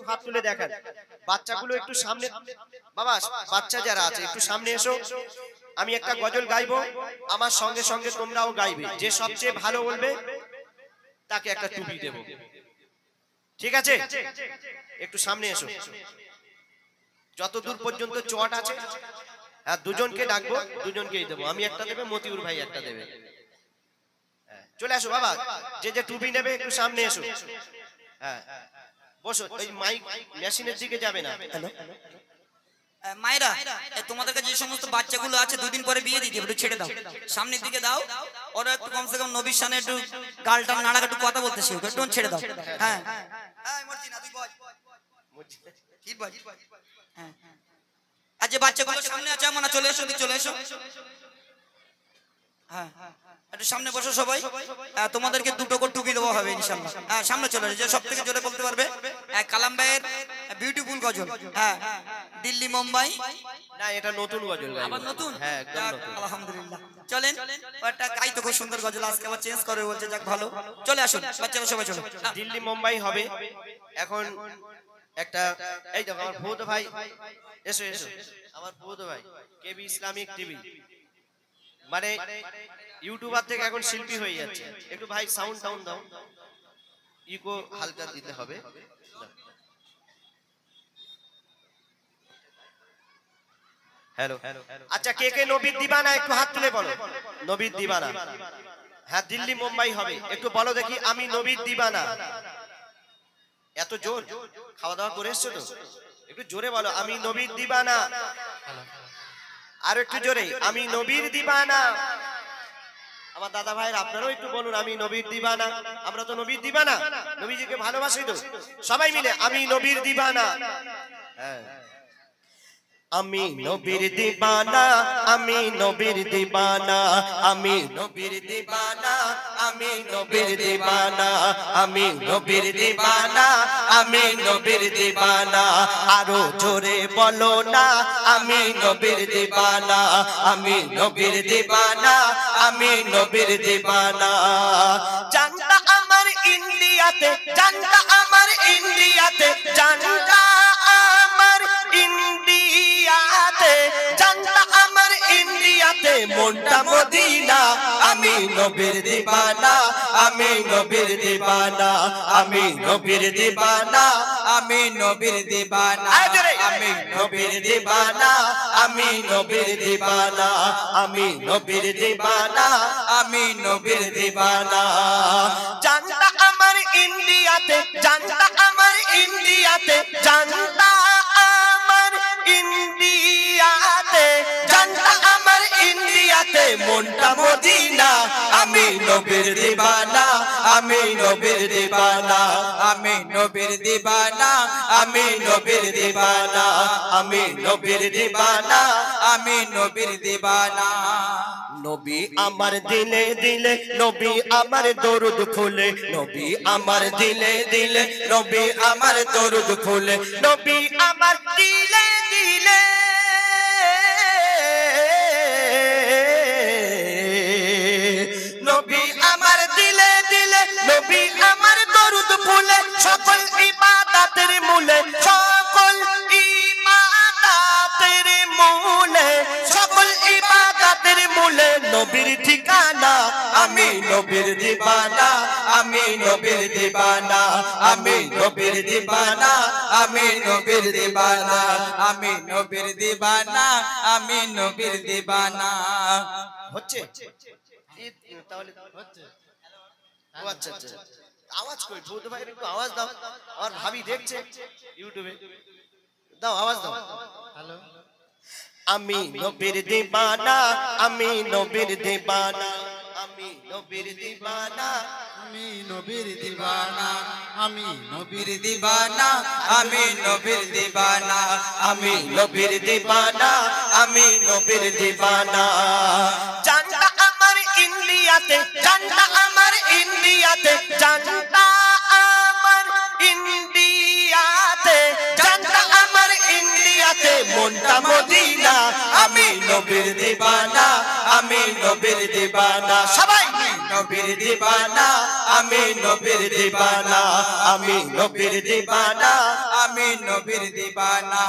হাত তুলে দেখান। বাচ্চাগুলো একটু সামনে, বাবা বাচ্চা যারা আছে একটু সামনে এসো। আমি একটা গজল গাইবো, আমার সঙ্গে সঙ্গে তোমরাও গাইবে। যে সবচেয়ে ভালো বলবে তাকে একটা টুপি দেব, ঠিক আছে? একটু সামনে এসো, যতদূর পর্যন্ত চট আছে। আর দুজনকে ডাকবো, দুজনকেই দেবো। আমি একটা দেবে, মতিউর ভাই একটা দেবে। চলে আসো বাবা, যে যে টুপি নেবে একটু সামনে এসো। হ্যাঁ বসো, ওই মাইক মেশিনের দিকে যাবে না। মায়েরা, তোমাদের কাছে যে সমস্ত বাচ্চাগুলো আছে দুদিন পরে বিয়ে দিতে একটু ছেড়ে দাও, সামনের দিকে দাও। ওরা একটু কমসে কম নবীর সামনে একটু গালটা নাড়া একটু কথা বলতে শিখবে, একটু ছেড়ে দাও। হ্যাঁ আর যে বাচ্চাগুলো সামনে আছে আমার চলে এসো, চলে এসো। হ্যাঁ একটু সামনে বসো সবাই। তোমাদেরকে দুটো করে টুপি দেওয়া হবে ইনশাআল্লাহ। হ্যাঁ সামনে চলে এসো, যে সব থেকে জোরে বলতে পারবে কালাম ভাইয়ের বিউটিফুল গজল। হ্যাঁ দিল্লি মুম্বাই না, এটা নতুন গজল, আবার নতুন। হ্যাঁ একদম নতুন। আলহামদুলিল্লাহ, চলেন একটা গাই তো খুব সুন্দর গজল, আজকে আবার চেঞ্জ করে বলছে, যাক ভালো। চলে আসুন বাচ্চারা সবাই চলো। দিল্লি মুম্বাই হবে এখন একটা। এই দেখো আমার ভূত ভাই, এসো এসো, আমার ভূত ভাই কেবি ইসলামিক টিভি, মানে ইউটিউবার থেকে এখন শিল্পী হয়ে যাচ্ছে। একটু ভাই সাউন্ড ডাউন দাও, ইকো হালকা দিতে হবে। হ্যালো, আচ্ছা কে কে নবীর দিবানা একটু হাত তুলে বলো। নবীর দিবানা, হ্যাঁ দিল্লি মুম্বাই হবে, একটু বলো দেখি আমি নবীর দিবানা। এত জোর, খাওয়া দাওয়া করে এসছো তো? একটু জোরে বলো আমি নবীর দিবানা। আর একটু জোরে, আমি নবীর দিবানা। আমার দাদা ভাইয়ের আপনারাও একটু বলুন আমি নবীর দিবানা। আমরা তো নবীর দিবানা, নবীজিকে ভালোবাসি তো। সবাই মিলে আমি নবীর দিবানা। হ্যাঁ আমি নবীর দিবানা, আমি নবীর দিবানা, আমি নবীর দিবানা, আমি নবীর দিবানা, আমি নবীর দিবানা, আমি নবীর দিবানা। আরো জোরে বলো না আমি নবীর দিবানা, আমি নবীর দিবানা, আমি নবীর দিবানা। জানটা আমার ইন্ডিয়াতে, জানটা আমার ইন্ডিয়াতে, জানটা আমার ইন্ডিয়াতে, জানটা আমার ইন্ডিয়াতে, মনটা মদিনা। আমি নবীর দিবানা, আমি নবীর দিবানা, আমি নবীর দিবানা, আমি নবীর দিবানা, আমি নবীর দিবানা, আমি নবীর দিবানা, আমি নবীর দিবানা, আমি নবীর দিবানা। জানটা আমার ইন্ডিয়াতে, জানটা আমার ইন্ডিয়াতে, জানটা আমার ইন্ডিয়াতে, জানটা আমার ইন্ডিয়াতে, মনটা মদিনা। আমি নবীর দিবানা, আমি নবীর দিবানা, আমি নবীর দিবানা, আমি নবীর দিবানা, আমি নবীর দিবানা, আমি নবীর দিবানা। নবী আমার দিলে দিলে, নবী আমার দরুদ ফুলে, নবী আমার দিলে দিলে, নবী আমার দরুদ ফুলে, নবী আমার দিলে দিলে, নবী আমার দিলে দিলে, নবী আমার দরুদ ফুলে, সকল ইবাদতের মূলে, সকল ইবাদতের মূলে, সকল ইবাদতের মূলে নবীর ঠিকানা। আমি নবীর দিবানা, আমি নবীর দিবানা, আমি নবীর দিবানা, আমি নবীর দিবানা, আমি নবীর দিবানা, আমি নবীর দিবানা। হচ্ছে তাহলে হচ্ছে। ও আচ্ছা আচ্ছা, আওয়াজ কই ভূত ভাই, একটু আওয়াজ দাও। আর ভাবি দেখছে ইউটিউবে, দাও আওয়াজ দাও। হ্যালো, আমি নবীর দিবানা, আমি নবীর দিবানা, আমি নবীর দিবানা, আমি নবীর দিবানা, আমি নবীর দিবানা, আমি নবীর দিবানা, আমি নবীর দিবানা, আমি নবীর দিবানা। জানটা আমার ইন্ডিয়াতে, জানটা আমার ইন্ডিয়াতে, জানটা আমার ইন্ডিয়াতে, জানটা আমার ইন্ডিয়াতে, মনটা মদিনা। আমি নবীর দিবানা আমি নবীর দিবানা সবাই নবীর দিবানা আমি নবীর দিবানা আমি নবীর দিবানা আমি নবীর দিবানা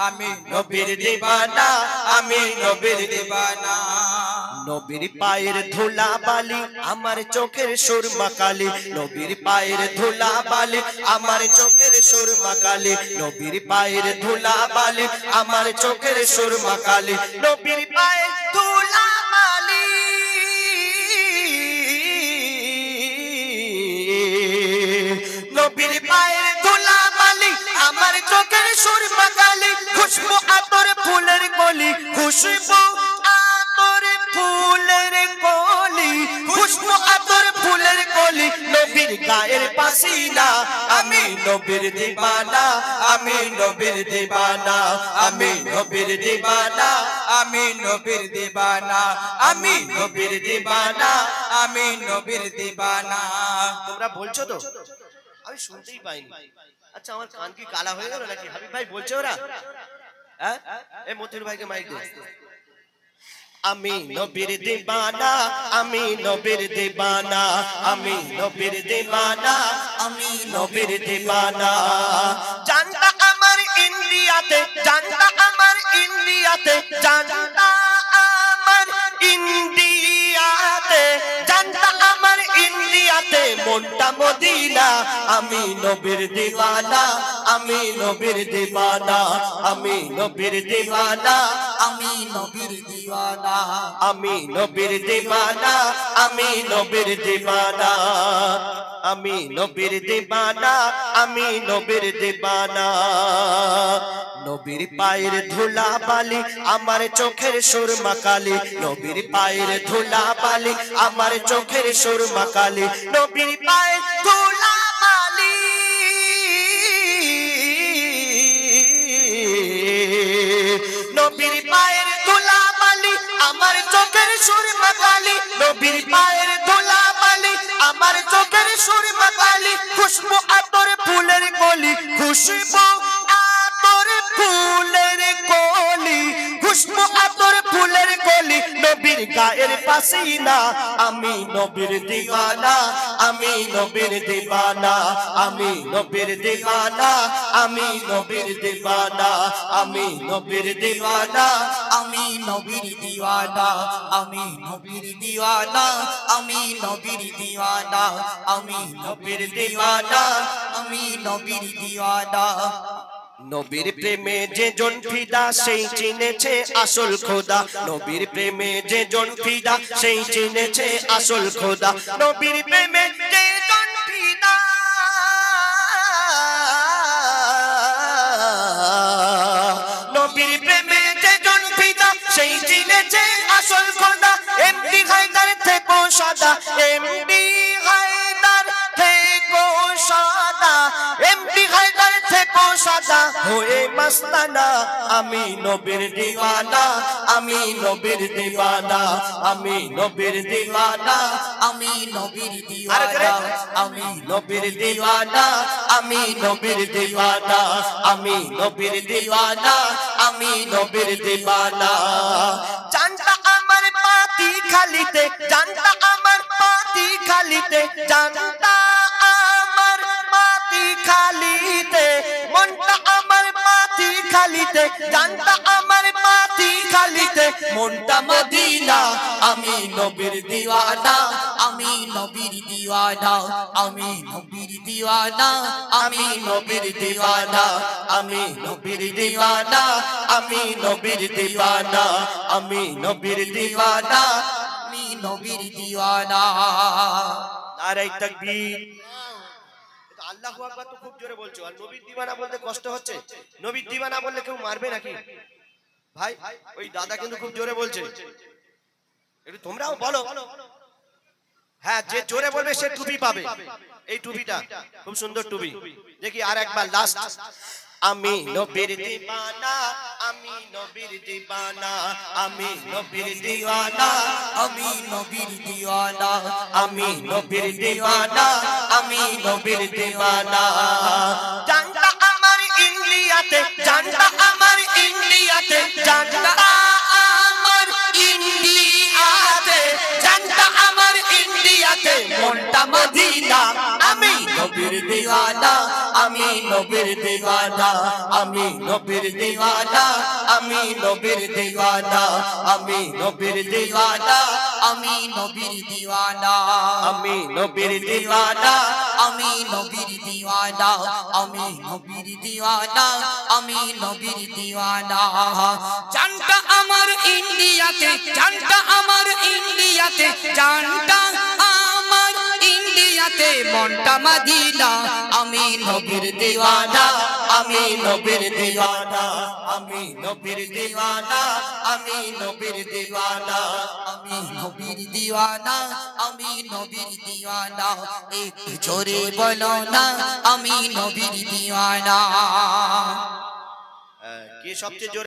আমি নবীর দিবানা আমি নবীর দিবানা নবীর পায়ের ধুলা বালি আমার চোখের সুরমা কালি নবীর পায়ের ধুলা বালি আমার চোখের সুরমা কালি নবীর পায়ের ধুলা বালি আমার চোখের সুরমা কালি নবীর পায়ের ধুলা বালি নবীর পায়ের ধুলা বালি আমার চোখের সুরমা কালি খুশবু আতর ফুলের কলি খুশবু ফুলের কলি খুশবু আতর ফুলের কলি নবীর গায়ের পাসিনা আমি নবীর দিবানা আমি নবীর দিবানা আমি নবীর দিবানা আমি নবীর দিবানা আমি নবীর দিবানা আমি নবীর দিবানা তোমরা বলছো তো আমি শুনতেই পাইনি আচ্ছা আমার কান কি কালা হয়ে গেল নাকি হাবিব ভাই বলছে ওরা হ্যাঁ এই মতির ভাইকে মাইক দে আমি নবীর দিবানা আমি নবীর দিবানা আমি নবীর দিবানা আমি নবীর দিবানা জানটা আমার ইন্ডিয়াতে জানটা আমার ইন্ডিয়াতে জানটা আমার ইন্ডিয়াতে জানটা আমার ইন্ডিয়াতে মনটা মদিনা আমি নবীর দিবানা আমি নবীর দিবানা আমি নবীর দিবানা আমি নবীর দিবানা আমি নবীর দিবানা আমি নবীর দিবানা আমি নবীর দিবানা আমি নবীর দিবানা নবীর পায়ের ধুলা বালি আমার চোখের সুরমা কালি নবীর পায়ের ধুলা বালি আমার চোখের সুরমা কালি নবীর পায়ের ধুলা বালি নবীর পায়ের ধুলা বালি আমার চোখের সুরমা কালি নবীর পায়ের ধুলা বালি আমার চোখের সুরমা কালি খুশবু আতর ফুলের কলি খুশবু আতর ফুলের কলি খুশবু আতর ফুলের কলি নবীর গায়ের পাসিনা আমি নবীর দিবানা আমি নবীর দিবানা আমি নবীর দিবানা আমি নবীর দিবানা আমি নবীর দিবানা আমি নবীর দিওয়ানা আমি নবীর দিওয়ানা আমি নবীর দিওয়ানা আমি নবীর দিবানা আমি নবীর দিওয়ানা নবীর প্রেমে যে জন ফিদা সেই চিনেছে আসল খোদা নবীর প্রেমে যে জন ফিদা সেই চিনেছে আসল খোদা নবীর প্রেমে যে জন ফিদা নবীর প্রেমে যে জন ফিদা সেই চিনেছে আসল খোদা এমডি হায়দার থেকে সাদা এমডি হায়দার থেকে সাদা এমডি হায়দার থেকে সাদা হয়ে মস্তানা আমি নবীর দিওয়ানা আমি নবীর দিওয়ানা আমি নবীর দিওয়ানা আমি নবীর দিওয়ানা আমি নবীর দিওয়ানা আমি নবীর দিওয়ানা আমি নবীর দিওয়ানা আমি নবীর দিওয়ানা জানটা আমার পাতি খালিতে জানটা আমার পাতি খালিতে জানটা আমার পাতি খালিতে মনটা আমার পাতি খালিতে জানটা আমার পাতি খালিতে মনটা মদিনা আমি নবীর দিওয়ানা আমি নবীর দিওয়ানা আমি নবীর দিওয়ানা আমি নবীর দিওয়ানা আমি নবীর দিওয়ানা আমি নবীর দিওয়ানা আমি নবীর দিওয়ানা আমি নবীর দিওয়ানা নারে তাকবীর আল্লাহু আকবার তো খুব জোরে বলছো আর নবীর দিওয়ানা বলতে কষ্ট হচ্ছে নবীর দিওয়ানা বললে কেউ মারবে নাকি ভাই ওই দাদা কিন্তু খুব জোরে বলছে একটু তোমরাও বলো হ্যাঁ যে জোরে বলবে সে টুপি পাবে এই টুপিটা খুব সুন্দর টুপি দেখি আর একবার লাস্ট আমি নবীর দিওয়ানা আমি নবীর দিওয়ানা আমি নবীর দিওয়ানা আমি নবীর দিওয়ানা আমি নবীর দিওয়ানা আমি নবীর দিওয়ানা জানটা আমার ইন্ডিয়াতে জানটা আমার ইন্ডিয়াতে জানটা আমি নবীর দিওয়ানা আমি নবীর দিওয়ানা আমি নবীর দিওয়ানা আমি নবীর দিওয়ানা আমি নবীর দিওয়ানা আমি নবীর দিওয়ানা আমি নবীর দিওয়ানা আমি নবীর দিওয়ানা আমি নবীর দিওয়ানা জানটা আমার ইন্ডিয়াতে জানটা আমার ইন্ডিয়াতে জানটা আমার ইন্ডিয়াতে মনটা মদিনা আমি নবীর দিওয়ানা আমি নবীর দিওয়ানা আমি নবীর দিওয়ানা আমি নবীর দিওয়ানা আমি নবীর দিওয়ানা আমি নবীর দিওয়ানা একটু জোরে বলো না আমি নবীর দিওয়ানা কে সবচেয়ে জোরে